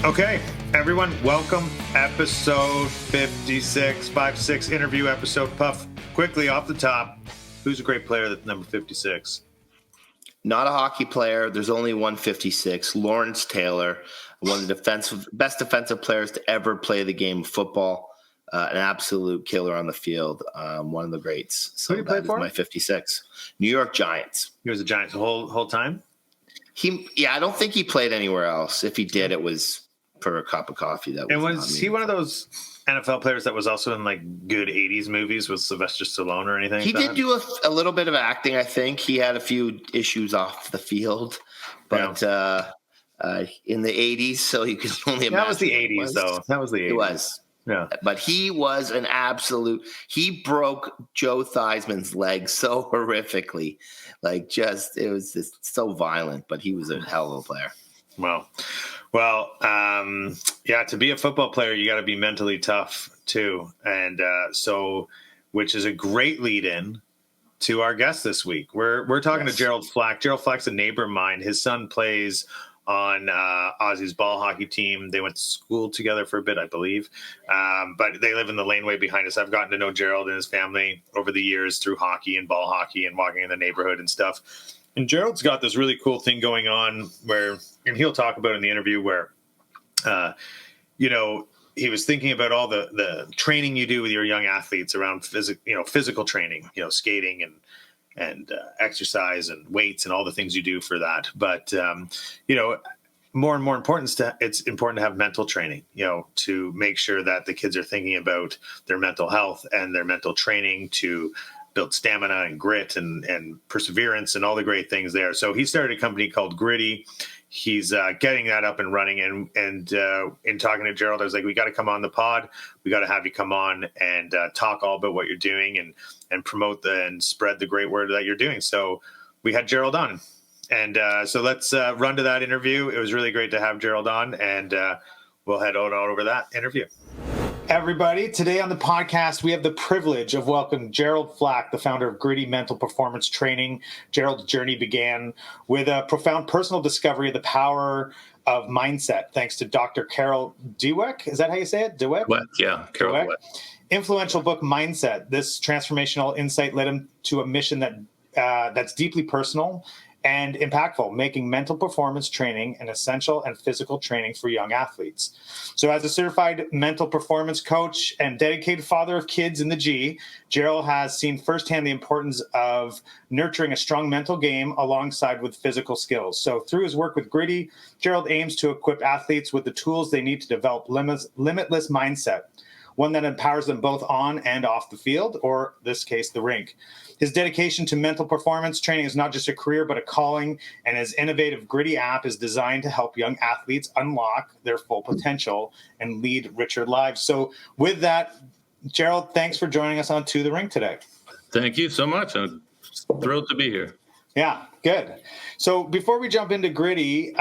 Okay, everyone, welcome. Episode 56 interview episode. Puff, quickly off the top, who's a great player that's number 56? Not a hockey player. There's only one 56. Lawrence Taylor, one of the best defensive players to ever play the game of football. An absolute killer on the field. One of the greats. So who did he play for? My 56. New York Giants. He was a Giants the whole time? I don't think he played anywhere else. If he did, it was for a cup of coffee. Was he one of those NFL players that was also in like good 80s movies with Sylvester Stallone or anything? He did do a little bit of acting, I think. He had a few issues off the field, but in the 80s, so you could only imagine. That was the 80s, though. That was the 80s. It was. Yeah. But he was an absolute – he broke Joe Theismann's leg so horrifically. It was just so violent, but he was a hell of a player. Well, to be a football player, you got to be mentally tough too. And which is a great lead in to our guest this week. We're talking to Gerald Flach. Gerald Flach's a neighbor of mine. His son plays on Ozzy's ball hockey team. They went to school together for a bit, I believe. But they live in the laneway behind us. I've gotten to know Gerald and his family over the years through hockey and ball hockey and walking in the neighborhood and stuff. And Gerald's got this really cool thing going on where, and he'll talk about in the interview where, he was thinking about all the training you do with your young athletes around physical training, skating and exercise and weights and all the things you do for that. But, more and more important, it's important to have mental training, to make sure that the kids are thinking about their mental health and their mental training to build stamina and grit and perseverance and all the great things there. So he started a company called Gritty. He's getting that up and running. And in talking to Gerald, I was like, we got to come on the pod. We got to have you come on and talk all about what you're doing and promote and spread the great word that you're doing. So we had Gerald on. And so let's run to that interview. It was really great to have Gerald on, and we'll head on over that interview. Everybody, today on the podcast, we have the privilege of welcoming Gerald Flach, the founder of Gritty Mental Performance Training. Gerald's journey began with a profound personal discovery of the power of mindset, thanks to Dr. Gerald Dweck. Is that how you say it? Dweck? Yeah, Gerald Dweck. Influential book, Mindset. This transformational insight led him to a mission that's deeply personal and impactful, making mental performance training an essential and physical training for young athletes. So as a certified mental performance coach and dedicated father of kids in the G, Gerald has seen firsthand the importance of nurturing a strong mental game alongside with physical skills. So through his work with Gritty, Gerald aims to equip athletes with the tools they need to develop limitless mindset, one that empowers them both on and off the field, or in this case, the rink. His dedication to mental performance training is not just a career, but a calling, and his innovative Gritty app is designed to help young athletes unlock their full potential and lead richer lives. So with that, Gerald, thanks for joining us on To the Rink today. Thank you so much. I'm thrilled to be here. Yeah, good. So before we jump into Gritty,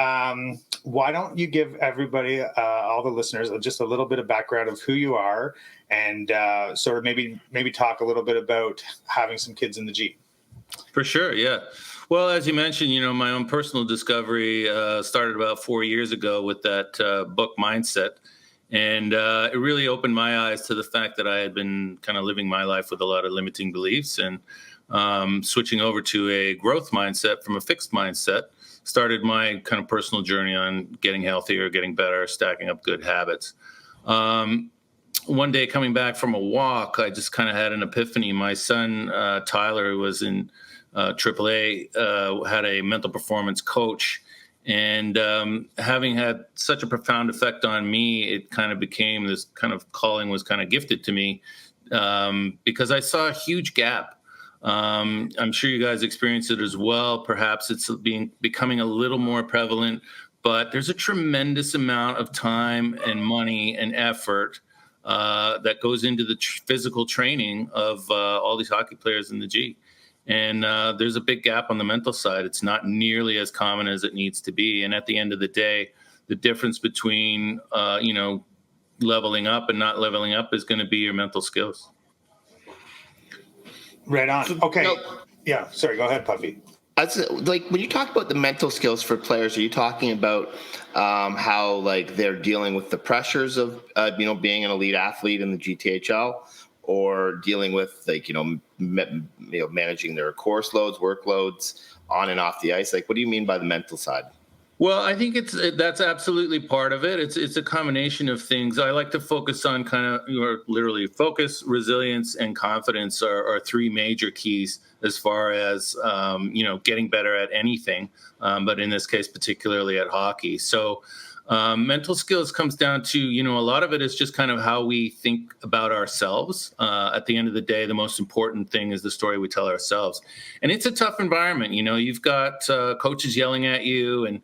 why don't you give everybody, all the listeners, just a little bit of background of who you are and sort of maybe talk a little bit about having some kids in the G. For sure, yeah. Well, as you mentioned, my own personal discovery started about 4 years ago with that book Mindset. And it really opened my eyes to the fact that I had been kind of living my life with a lot of limiting beliefs, and switching over to a growth mindset from a fixed mindset started my kind of personal journey on getting healthier, getting better, stacking up good habits. One day coming back from a walk, I just kind of had an epiphany. My son, Tyler, who was in AAA, had a mental performance coach. And having had such a profound effect on me, it kind of became this kind of calling was kind of gifted to me because I saw a huge gap. I'm sure you guys experience it as well. Perhaps it's becoming a little more prevalent, but there's a tremendous amount of time and money and effort that goes into the physical training of all these hockey players in the G. And there's a big gap on the mental side. It's not nearly as common as it needs to be. And at the end of the day, the difference between, leveling up and not leveling up is going to be your mental skills. Right on. Okay. Yeah. Sorry. Go ahead, Puffy. Like when you talk about the mental skills for players, are you talking about how like they're dealing with the pressures of being an elite athlete in the GTHL, or dealing with like managing their course loads, workloads on and off the ice? Like, what do you mean by the mental side? Well, I think that's absolutely part of it. It's a combination of things. I like to focus on kind of, literally focus, resilience, and confidence are three major keys as far as getting better at anything, but in this case, particularly at hockey. So mental skills comes down to, a lot of it is just kind of how we think about ourselves. At the end of the day, the most important thing is the story we tell ourselves. And it's a tough environment. You've got coaches yelling at you, and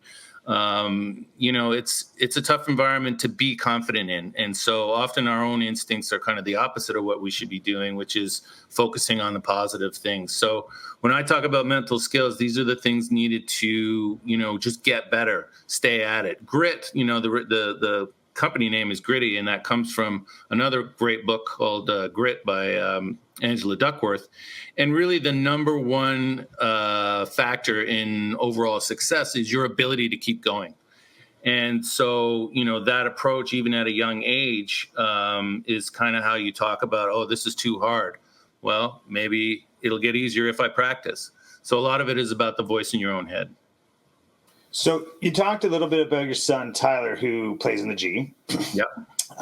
it's a tough environment to be confident in. And so often our own instincts are kind of the opposite of what we should be doing, which is focusing on the positive things. So when I talk about mental skills, these are the things needed to, just get better, stay at it. Grit, the company name is Gritty, and that comes from another great book called Grit by Angela Duckworth. And really the number one factor in overall success is your ability to keep going. And so, that approach, even at a young age, is kind of how you talk about, oh, this is too hard. Well, maybe it'll get easier if I practice. So a lot of it is about the voice in your own head. So you talked a little bit about your son, Tyler, who plays in the G. Yeah.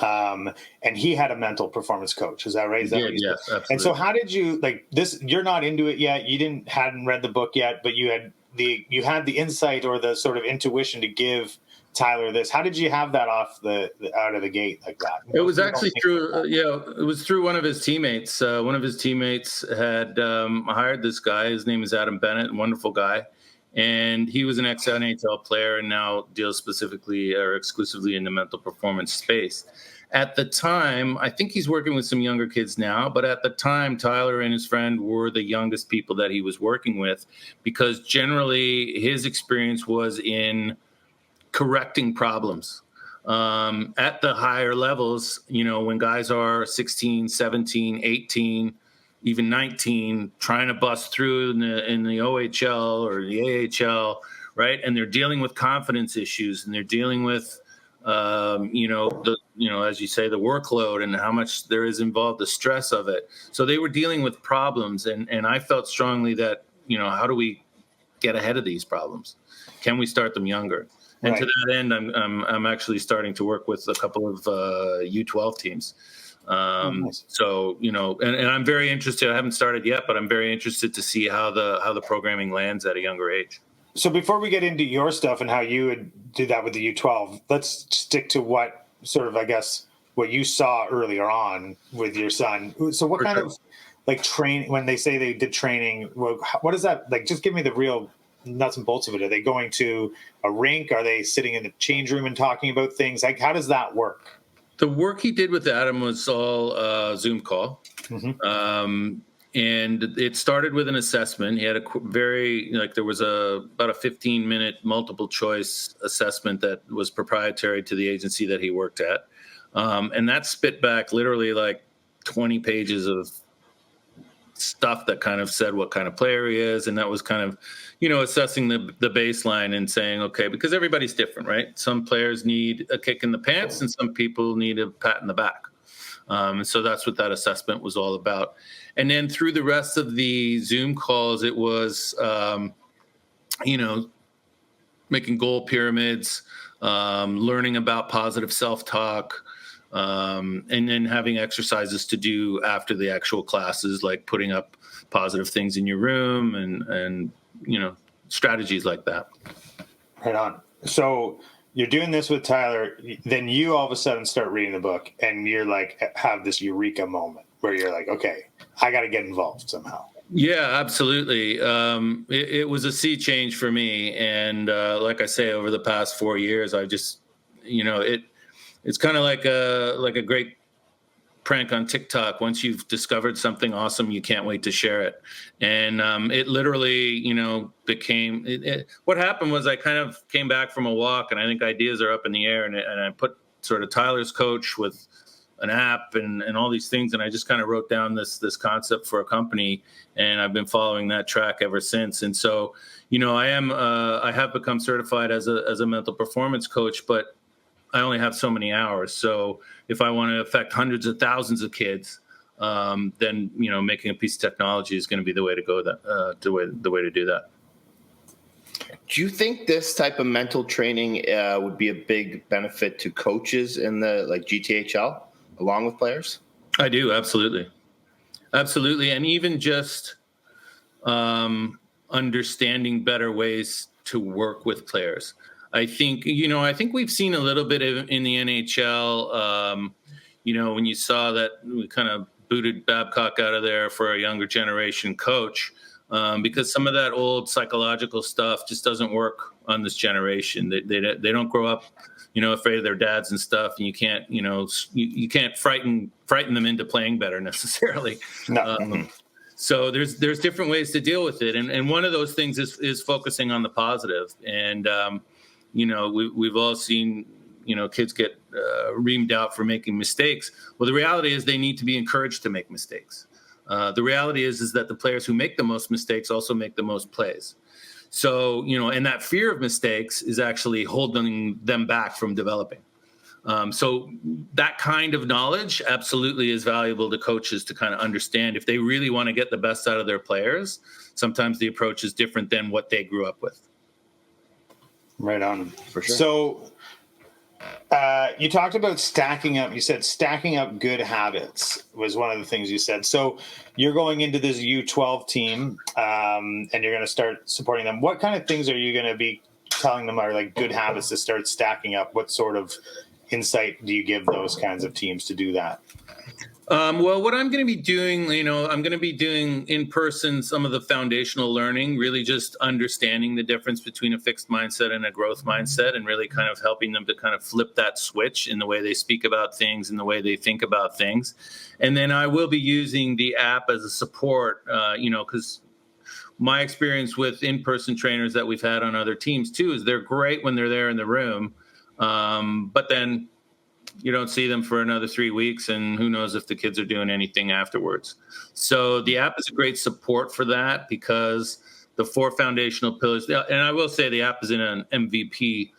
And he had a mental performance coach. Is that right? Is that Yes, absolutely. And so how did you, like this, you're not into it yet. You hadn't read the book yet, but you had the insight or the sort of intuition to give Tyler this. How did you have that out of the gate like that? It was actually through, it was through one of his teammates. One of his teammates had hired this guy. His name is Adam Bennett, a wonderful guy. And he was an ex-NHL player and now deals specifically or exclusively in the mental performance space. At the time, I think he's working with some younger kids now, but at the time, Tyler and his friend were the youngest people that he was working with, because generally his experience was in correcting problems. At the higher levels, when guys are 16, 17, 18, even 19, trying to bust through in the OHL or the AHL, right? And they're dealing with confidence issues, and they're dealing with, as you say, the workload and how much there is involved, the stress of it. So they were dealing with problems, and I felt strongly that, how do we get ahead of these problems? Can we start them younger? And right. To that end, I'm actually starting to work with a couple of U12 teams. Nice. So, and I'm very interested. I haven't started yet, but I'm very interested to see how the programming lands at a younger age. So before we get into your stuff and how you would do that with the U12, let's stick to what sort of, I guess, what you saw earlier on with your son. So what kind of like train, when they say they did training, what is that? Like, just give me the real nuts and bolts of it. Are they going to a rink? Are they sitting in the change room and talking about things? Like, how does that work? The work he did with Adam was all Zoom call. Mm-hmm. And it started with an assessment. He had there was about a 15-minute multiple choice assessment that was proprietary to the agency that he worked at. And that spit back literally like 20 pages of stuff that kind of said what kind of player he is. And that was kind of, assessing the baseline and saying, okay, because everybody's different, right? Some players need a kick in the pants and some people need a pat in the back. So that's what that assessment was all about. And then through the rest of the Zoom calls, it was, making goal pyramids, learning about positive self-talk, and then having exercises to do after the actual classes, like putting up positive things in your room and strategies like that. Right on. So you're doing this with Tyler, then you all of a sudden start reading the book and you're like, have this eureka moment where you're like, okay, I got to get involved somehow. Yeah, absolutely. It was a sea change for me. And like I say, over the past 4 years, I just, it's kind of like a great prank on TikTok. Once you've discovered something awesome, you can't wait to share it. And it literally, became what happened was I kind of came back from a walk, and I think ideas are up in the air. And I put sort of Tyler's coach with an app and all these things. And I just kind of wrote down this concept for a company, and I've been following that track ever since. And so, I have become certified as a mental performance coach, but I only have so many hours. So if I want to affect hundreds of thousands of kids, then, making a piece of technology is going to be the way to go, the way to do that. Do you think this type of mental training would be a big benefit to coaches in the GTHL along with players? I do. Absolutely. Absolutely. And even just understanding better ways to work with players. I think we've seen a little bit in the NHL, when you saw that we kind of booted Babcock out of there for a younger generation coach, because some of that old psychological stuff just doesn't work on this generation. They don't grow up, afraid of their dads and stuff, and you can't, you can't frighten them into playing better necessarily. No. So there's different ways to deal with it, and one of those things is focusing on the positive. And we've all seen kids get reamed out for making mistakes. Well, the reality is they need to be encouraged to make mistakes. The reality is that the players who make the most mistakes also make the most plays. So, and that fear of mistakes is actually holding them back from developing. So that kind of knowledge absolutely is valuable to coaches to kind of understand if they really want to get the best out of their players. Sometimes the approach is different than what they grew up with. Right on. For sure. So you talked about stacking up. You said stacking up good habits was one of the things you said. So you're going into this U12 team and you're going to start supporting them. What kind of things are you going to be telling them are like good habits to start stacking up? What sort of insight do you give those kinds of teams to do that? Well, what I'm going to be doing, I'm going to be doing in person some of the foundational learning, really just understanding the difference between a fixed mindset and a growth mindset, and really kind of helping them to kind of flip that switch in the way they speak about things and the way they think about things. And then I will be using the app as a support, because my experience with in-person trainers that we've had on other teams too is they're great when they're there in the room, but then you don't see them for another 3 weeks, and who knows if the kids are doing anything afterwards. So the app is a great support for that, because the 4 foundational pillars, and I will say the app is in an MVP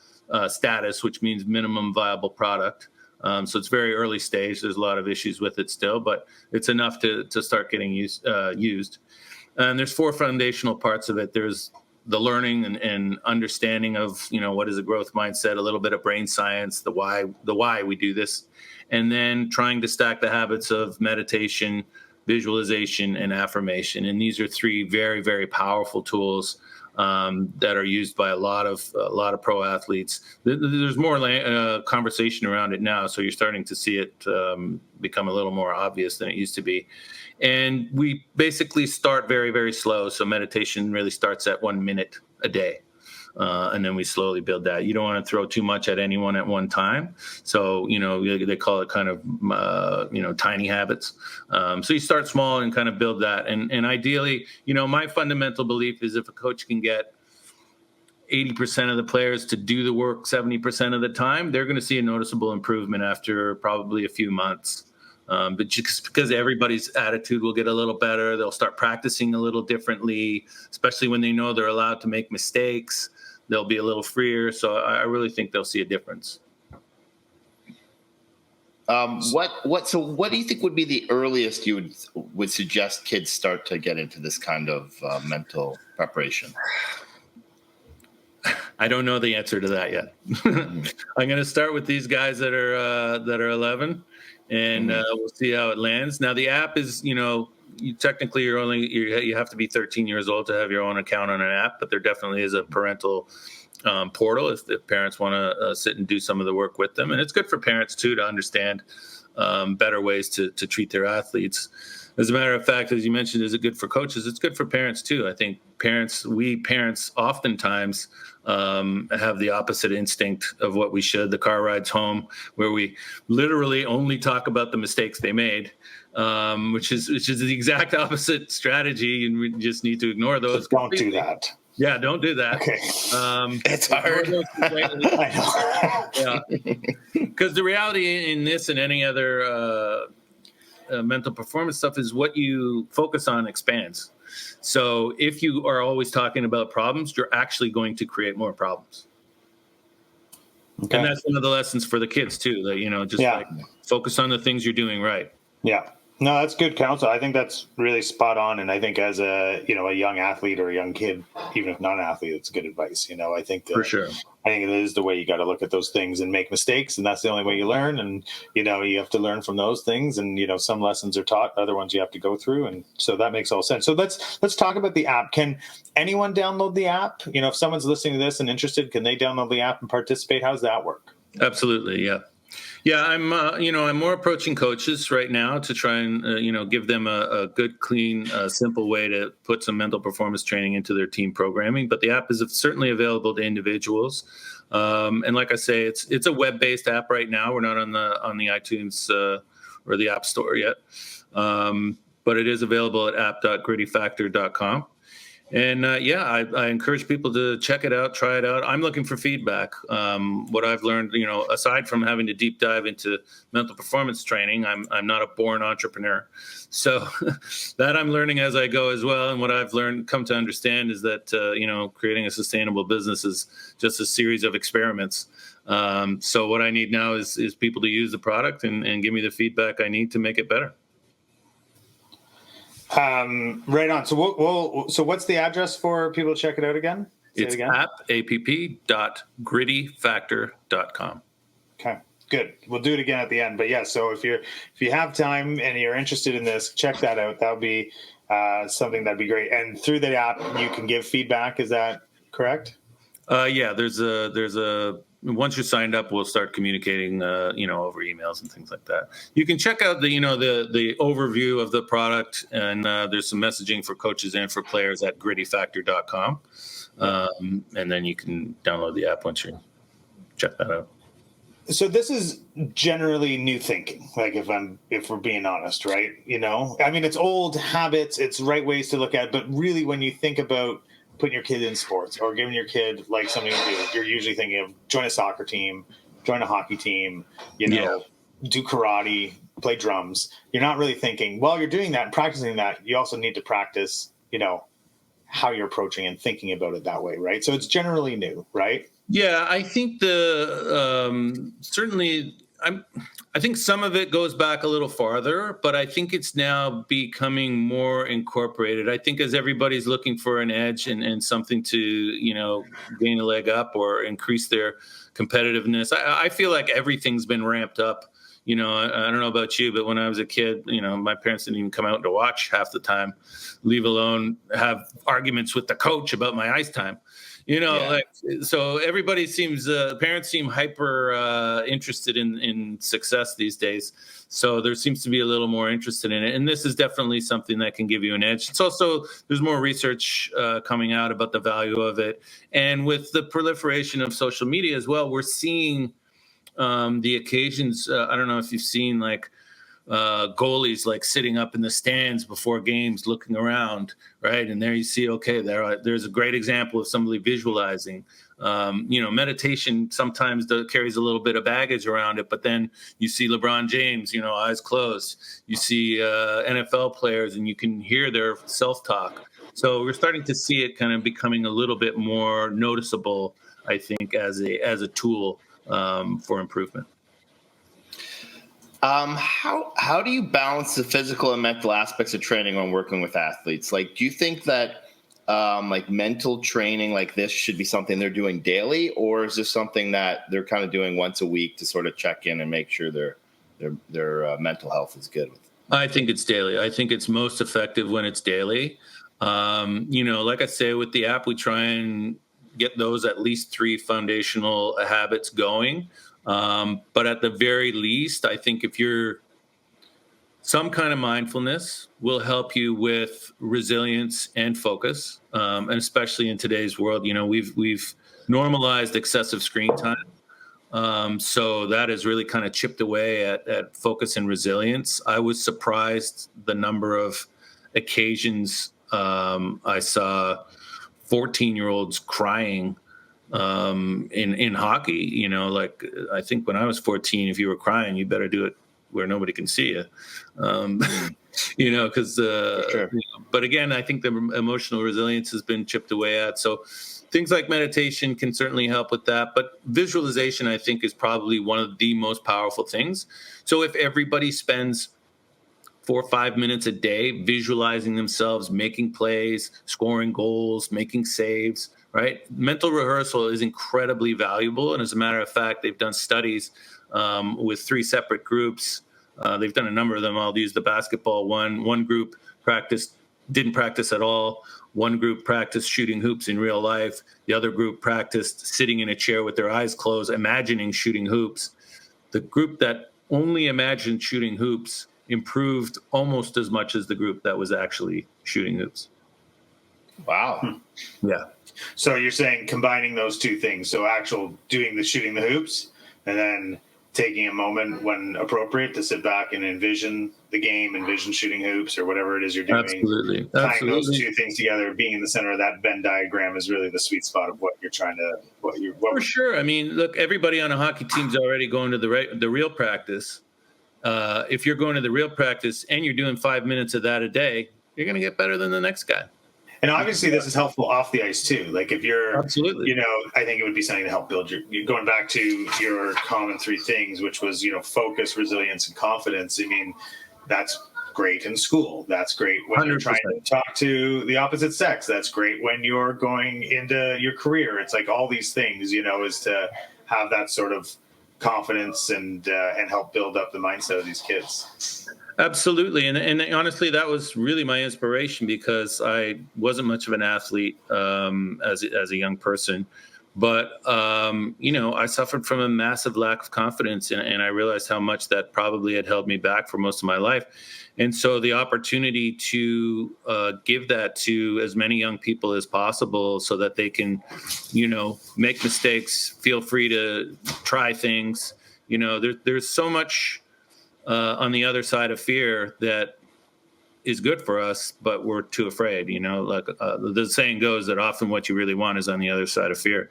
status, which means minimum viable product. So it's very early stage. There's a lot of issues with it still, but it's enough to start getting used. And there's 4 foundational parts of it. There's the learning and understanding of, what is a growth mindset, a little bit of brain science, the why we do this, and then trying to stack the habits of meditation, visualization, and affirmation. And these are 3 very, very powerful tools that are used by a lot of pro athletes. There's more conversation around it now, so you're starting to see it become a little more obvious than it used to be. And we basically start very, very slow. So meditation really starts at 1 minute a day. And then we slowly build that. You don't want to throw too much at anyone at one time. So, they call it kind of, tiny habits. So you start small and kind of build that. And ideally, my fundamental belief is if a coach can get 80% of the players to do the work 70% of the time, they're going to see a noticeable improvement after probably a few months. But just because everybody's attitude will get a little better, they'll start practicing a little differently, especially when they know they're allowed to make mistakes. They'll be a little freer. So I really think they'll see a difference. What do you think would be the earliest you would suggest kids start to get into this kind of mental preparation? I don't know the answer to that yet. I'm going to start with these guys that are 11. And we'll see how it lands. Now, the app is, you have to be 13 years old to have your own account on an app, but there definitely is a parental portal if parents want to sit and do some of the work with them. And it's good for parents, too, to understand better ways to treat their athletes. As a matter of fact, as you mentioned, is it good for coaches? It's good for parents, too. I think parents oftentimes have the opposite instinct of what we should. The car rides home, where we literally only talk about the mistakes they made, which is the exact opposite strategy, and we just need to ignore those. Don't do that. Yeah, don't do that. Okay. It's hard. I know. Yeah, because the reality in this and any other mental performance stuff is what you focus on expands. So if you are always talking about problems, you're actually going to create more problems. Okay. And that's one of the lessons for the kids too, that, you know, just like focus on the things you're doing right. Yeah. No, that's good counsel. I think that's really spot on. And I think as a young athlete or a young kid, even if not an athlete, it's good advice. I think For sure. I think it is the way you got to look at those things and make mistakes. And that's the only way you learn. And, you have to learn from those things. And, some lessons are taught, other ones you have to go through. And so that makes all sense. So let's talk about the app. Can anyone download the app? If someone's listening to this and interested, can they download the app and participate? How does that work? Absolutely. Yeah. Yeah, I'm more approaching coaches right now to try and, give them a good, clean, simple way to put some mental performance training into their team programming. But the app is certainly available to individuals. And like I say, it's a web-based app right now. We're not on the iTunes or the App Store yet. But it is available at app.grittyfactor.com. And I encourage people to check it out, try it out. I'm looking for feedback. What I've learned, aside from having to deep dive into mental performance training, I'm not a born entrepreneur. So that I'm learning as I go as well. And what I've come to understand is that, creating a sustainable business is just a series of experiments. So what I need now is people to use the product and give me the feedback I need to make it better. Right on. So so what's the address for people to check it out again? It's app.grittyfactor.com. Okay, good. We'll do it again at the end. But yeah, so if you have time and you're interested in this, check that out. That would be something that'd be great. And through the app, you can give feedback. Is that correct? Yeah, there's a once you're signed up, we'll start communicating, over emails and things like that. You can check out the overview of the product, and there's some messaging for coaches and for players at grittyfactor.com. And then you can download the app once you check that out. So this is generally new thinking, like if we're being honest, right? I mean, it's old habits, it's right ways to look at it, but really when you think about putting your kid in sports or giving your kid like something to do, you're usually thinking of join a soccer team, join a hockey team, do karate, play drums. You're not really thinking, while you're doing that and practicing that, you also need to practice, how you're approaching and thinking about it that way, right? So it's generally new, right? Yeah, I think I think some of it goes back a little farther, but I think it's now becoming more incorporated. I think as everybody's looking for an edge and something to, gain a leg up or increase their competitiveness, I feel like everything's been ramped up. I don't know about you, but when I was a kid, my parents didn't even come out to watch half the time, leave alone have arguments with the coach about my ice time. So everybody parents seem hyper interested in success these days. So there seems to be a little more interested in it. And this is definitely something that can give you an edge. It's also, there's more research coming out about the value of it. And with the proliferation of social media as well, we're seeing the occasions. I don't know if you've seen goalies like sitting up in the stands before games looking around, right? And there you see, okay, there's a great example of somebody visualizing. Meditation sometimes carries a little bit of baggage around it, but then you see LeBron James, eyes closed. You see NFL players and you can hear their self-talk. So we're starting to see it kind of becoming a little bit more noticeable, I think, as a tool for improvement. How do you balance the physical and mental aspects of training when working with athletes? Like, do you think that mental training like this should be something they're doing daily, or is this something that they're kind of doing once a week to sort of check in and make sure their mental health is good? I think it's daily. I think it's most effective when it's daily. Like I say, with the app, we try and get those at least 3 foundational habits going. But at the very least, I think if you're some kind of mindfulness will help you with resilience and focus, and especially in today's world, we've normalized excessive screen time. So that has really kind of chipped away at focus and resilience. I was surprised the number of occasions I saw 14-year-olds crying in hockey. Like I think when I was 14, if you were crying, you better do it where nobody can see you. Because Sure. but again, I think the emotional resilience has been chipped away at. So things like meditation can certainly help with that. But visualization, I think, is probably one of the most powerful things. So if everybody spends 4 or 5 minutes a day visualizing themselves, making plays, scoring goals, making saves, right? Mental rehearsal is incredibly valuable. And as a matter of fact, they've done studies with 3 separate groups. They've done a number of them. I'll use the basketball one. One group didn't practice at all. One group practiced shooting hoops in real life. The other group practiced sitting in a chair with their eyes closed, imagining shooting hoops. The group that only imagined shooting hoops improved almost as much as the group that was actually shooting hoops. Wow. Yeah. So you're saying combining those two things, so actual shooting the hoops, and then taking a moment when appropriate to sit back and envision the game, envision shooting hoops or whatever it is you're doing. Absolutely. Tying those two things together, being in the center of that Venn diagram is really the sweet spot of what you're trying to, For sure. I mean, look, everybody on a hockey team's already going to the real practice. If you're going to the real practice and you're doing 5 minutes of that a day, you're going to get better than the next guy. And obviously this is helpful off the ice too. Like if you're, Absolutely. I think it would be something to help build going back to your common 3 things, which was, focus, resilience, and confidence. I mean, that's great in school. That's great when 100%. You're trying to talk to the opposite sex. That's great when you're going into your career. It's like all these things, is to have that sort of confidence and help build up the mindset of these kids. Absolutely. And honestly, that was really my inspiration because I wasn't much of an athlete as a young person. But, I suffered from a massive lack of confidence, and I realized how much that probably had held me back for most of my life. And so the opportunity to give that to as many young people as possible so that they can, make mistakes, feel free to try things. There's so much on the other side of fear that is good for us, but we're too afraid. Like the saying goes that often what you really want is on the other side of fear.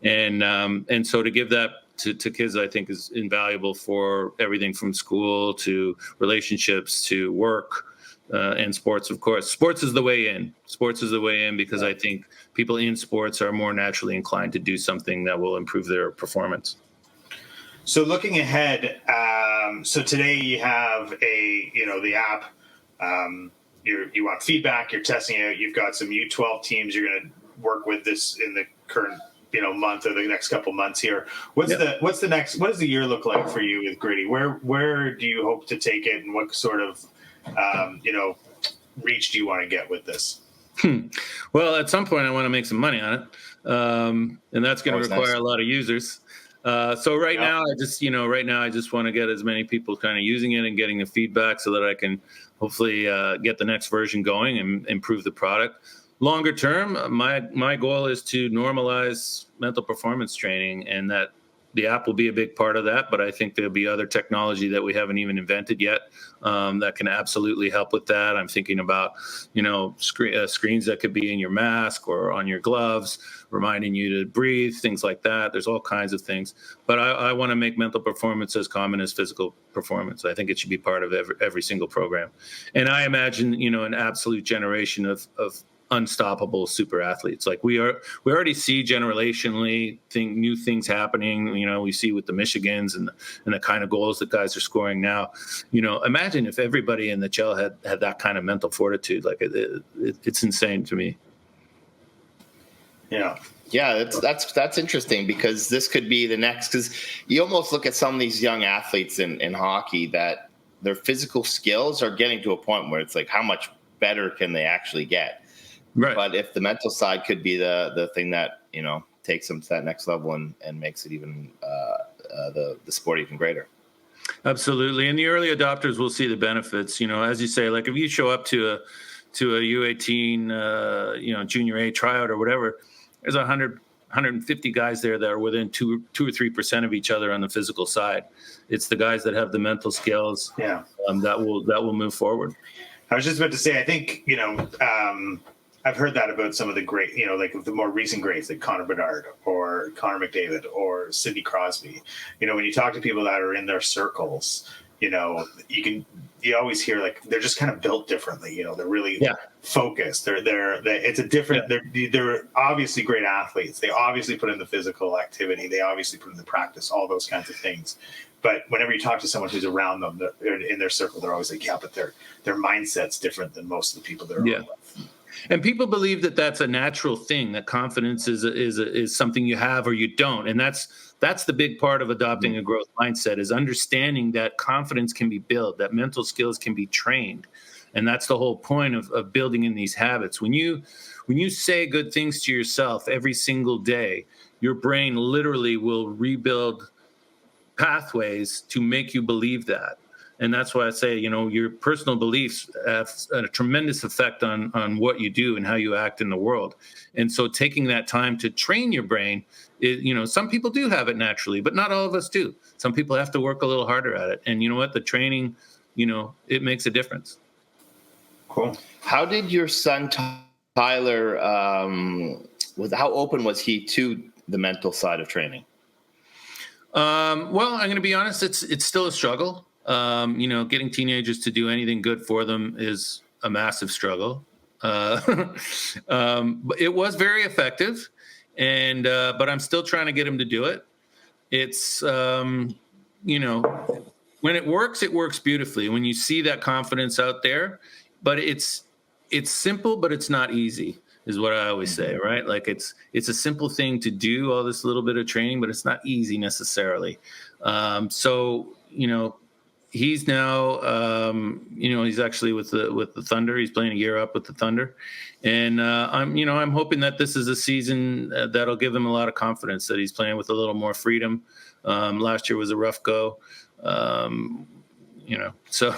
And so to give that to kids, I think is invaluable for everything from school to relationships to work and sports. Of course, sports is the way in. Sports is the way in because I think people in sports are more naturally inclined to do something that will improve their performance. So looking ahead, so today you have the app. You want feedback. You're testing it. You've got some U12 teams you're going to work with this in the current month or the next couple months here. What's the next? What does the year look like for you with Gritty? Where do you hope to take it, and what sort of reach do you want to get with this? Well, at some point I want to make some money on it, and that's going to require a lot of users. So right now I just want to get as many people kind of using it and getting the feedback so that I can hopefully get the next version going and improve the product. Longer term, my goal is to normalize mental performance training, and that the app will be a big part of that. But I think there'll be other technology that we haven't even invented yet that can absolutely help with that. I'm thinking about, screens that could be in your mask or on your gloves, reminding you to breathe, things like that. There's all kinds of things. But I want to make mental performance as common as physical performance. I think it should be part of every single program. And I imagine, an absolute generation of unstoppable super athletes. Like we already see generationally new things happening. We see with the Michigans and the kind of goals that guys are scoring now. Imagine if everybody in the GTHL had that kind of mental fortitude. Like it's insane to me. Yeah, that's interesting because this could be the next. Because you almost look at some of these young athletes in hockey that their physical skills are getting to a point where it's like, how much better can they actually get? Right. But if the mental side could be the thing that takes them to that next level and makes it even the sport even greater. Absolutely, and the early adopters will see the benefits. As you say, like if you show up to a U18 junior A tryout or whatever, there's 150 guys there that are within 2 or 3% of each other on the physical side. It's the guys that have the mental skills that will move forward. I was just about to say, I think, I've heard that about some of the great, like the more recent greats, like Connor Bedard or Connor McDavid or Sidney Crosby. When you talk to people that are in their circles, you always hear like they're just kind of built differently. They're really focused. It's a different. They're obviously great athletes. They obviously put in the physical activity. They obviously put in the practice. All those kinds of things. But whenever you talk to someone who's around them, they're in their circle, they're always like, yeah, but their mindset's different than most of the people they're around with. And people believe that that's a natural thing, that confidence is something you have or you don't. And that's the big part of adopting a growth mindset, is understanding that confidence can be built, that mental skills can be trained. And that's the whole point of building in these habits. When you say good things to yourself every single day, your brain literally will rebuild pathways to make you believe that. And that's why I say, your personal beliefs have a tremendous effect on what you do and how you act in the world. And so taking that time to train your brain, some people do have it naturally, but not all of us do. Some people have to work a little harder at it. And you know what? The training, it makes a difference. Cool. How did your son, Tyler, how open was he to the mental side of training? Well, I'm going to be honest. It's still a struggle. Getting teenagers to do anything good for them is a massive struggle. But it was very effective, but I'm still trying to get him to do it. It's, when it works beautifully. When you see that confidence out there, but it's simple, but it's not easy, is what I always say, right? Like it's a simple thing to do, all this little bit of training, but it's not easy necessarily. He's now, he's actually with the Thunder. He's playing a year up with the Thunder, and I'm hoping that this is a season that'll give him a lot of confidence, that he's playing with a little more freedom. Last year was a rough go, so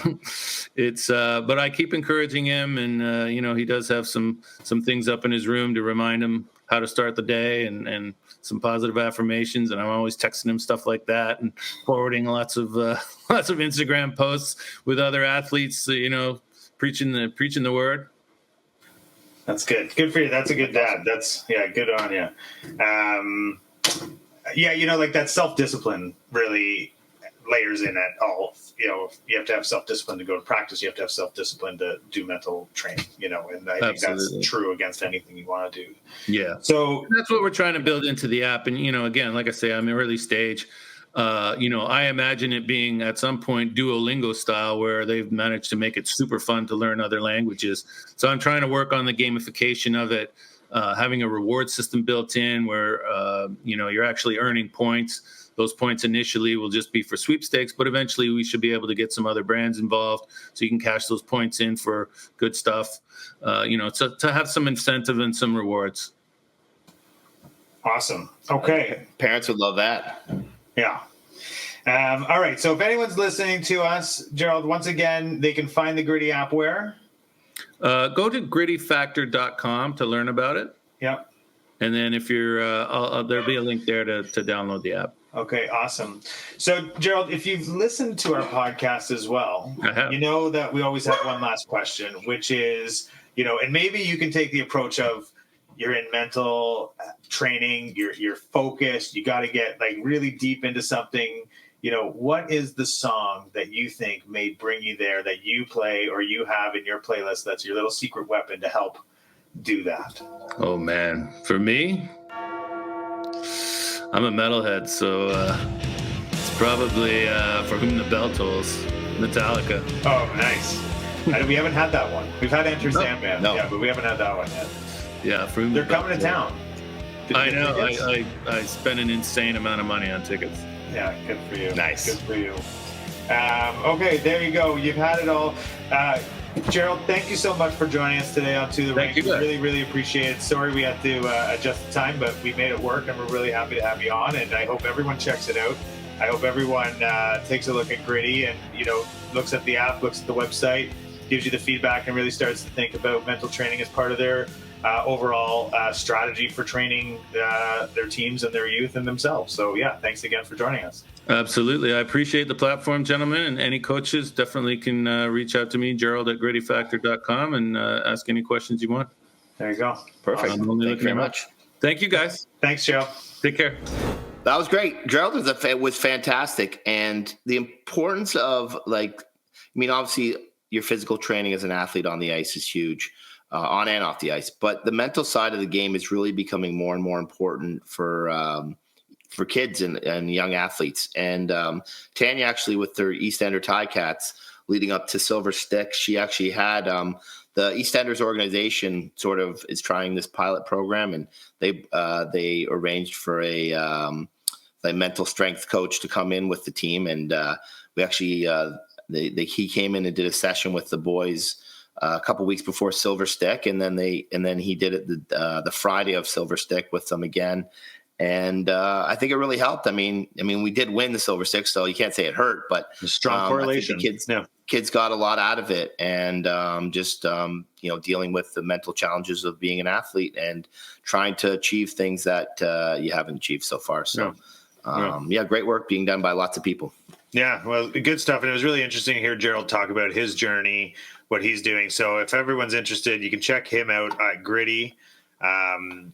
it's. But I keep encouraging him, and he does have some things up in his room to remind him how to start the day, and some positive affirmations, and I'm always texting him stuff like that, and forwarding lots of Instagram posts with other athletes, preaching the word. That's good. Good for you. That's a good dad. That's good on you. Like that self-discipline really layers in at all. You have to have self-discipline to go to practice. You have to have self-discipline to do mental training, and I think that's true against anything you want to do. Yeah. So that's what we're trying to build into the app. And, again, like I say, I'm in early stage. I imagine it being at some point Duolingo style, where they've managed to make it super fun to learn other languages. So I'm trying to work on the gamification of it, having a reward system built in where, you're actually earning points. Those points initially will just be for sweepstakes, but eventually we should be able to get some other brands involved, so you can cash those points in for good stuff, to have some incentive and some rewards. Awesome. Okay. Parents would love that. Yeah. All right. So if anyone's listening to us, Gerald, once again, they can find the Gritty app where? Go to grittyfactor.com to learn about it. Yep. And then if you're, there'll be a link there to download the app. Okay, awesome. So, Gerald, if you've listened to our podcast as well, you know that we always have one last question, which is, and maybe you can take the approach of you're in mental training, you're focused, you got to get like really deep into something. What is the song that you think may bring you there, that you play or you have in your playlist that's your little secret weapon to help do that? Oh, man. For me, I'm a metalhead, so it's probably For Whom the Bell Tolls, Metallica. Oh, nice. We haven't had that one. We've had Enter Sandman, no. Yeah, but we haven't had that one yet. Yeah, For Whom They're coming to town. I know. I spent an insane amount of money on tickets. Yeah, good for you. Nice. Good for you. Okay, there you go. You've had it all. Gerald, thank you so much for joining us today on To The Rink. We really, really appreciate it. Sorry we had to adjust the time, but we made it work, and we're really happy to have you on, and I hope everyone checks it out. I hope everyone takes a look at Gritty and, looks at the app, looks at the website, gives you the feedback, and really starts to think about mental training as part of their overall strategy for training their teams and their youth and themselves. So, thanks again for joining us. Absolutely. I appreciate the platform, gentlemen, and any coaches definitely can reach out to me, Gerald at grittyfactor.com, and ask any questions you want. There you go. Perfect. I'm only Thank you looking very at much. Thank you, guys. Thanks, Joe. Take care. That was great. Gerald was fantastic. And the importance of, like, I mean, obviously your physical training as an athlete on the ice is huge, on and off the ice. But the mental side of the game is really becoming more and more important for kids and young athletes. And Tanya, actually, with their EastEnder Ticats leading up to Silver Stick, she actually had the EastEnders organization sort of is trying this pilot program, and they arranged for a mental strength coach to come in with the team, and we actually he came in and did a session with the boys a couple weeks before Silver Stick, and then he did it the Friday of Silver Stick with them again. And I think it really helped. I mean, we did win the Silver Stick, so you can't say it hurt, but A strong correlation. I think the kids got a lot out of it, and dealing with the mental challenges of being an athlete and trying to achieve things that you haven't achieved so far. So, great work being done by lots of people. Yeah, well, good stuff. And it was really interesting to hear Gerald talk about his journey, what he's doing. So if everyone's interested, you can check him out at Gritty. And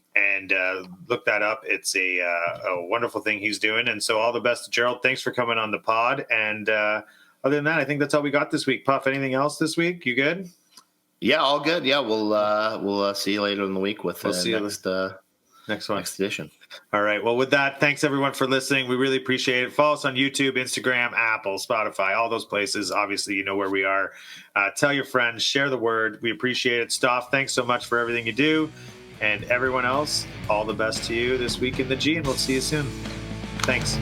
look that up. It's a wonderful thing he's doing. And so all the best to Gerald. Thanks for coming on the pod. And other than that, I think that's all we got this week. Puff, anything else this week? You good? Yeah, all good. Yeah, we'll see you later in the week with next one. Next edition. All right. Well, with that, thanks everyone for listening. We really appreciate it. Follow us on YouTube, Instagram, Apple, Spotify, all those places. Obviously, you know where we are. Tell your friends, share the word. We appreciate it. Stoff, thanks so much for everything you do. And everyone else, all the best to you this week in the G, and we'll see you soon. Thanks.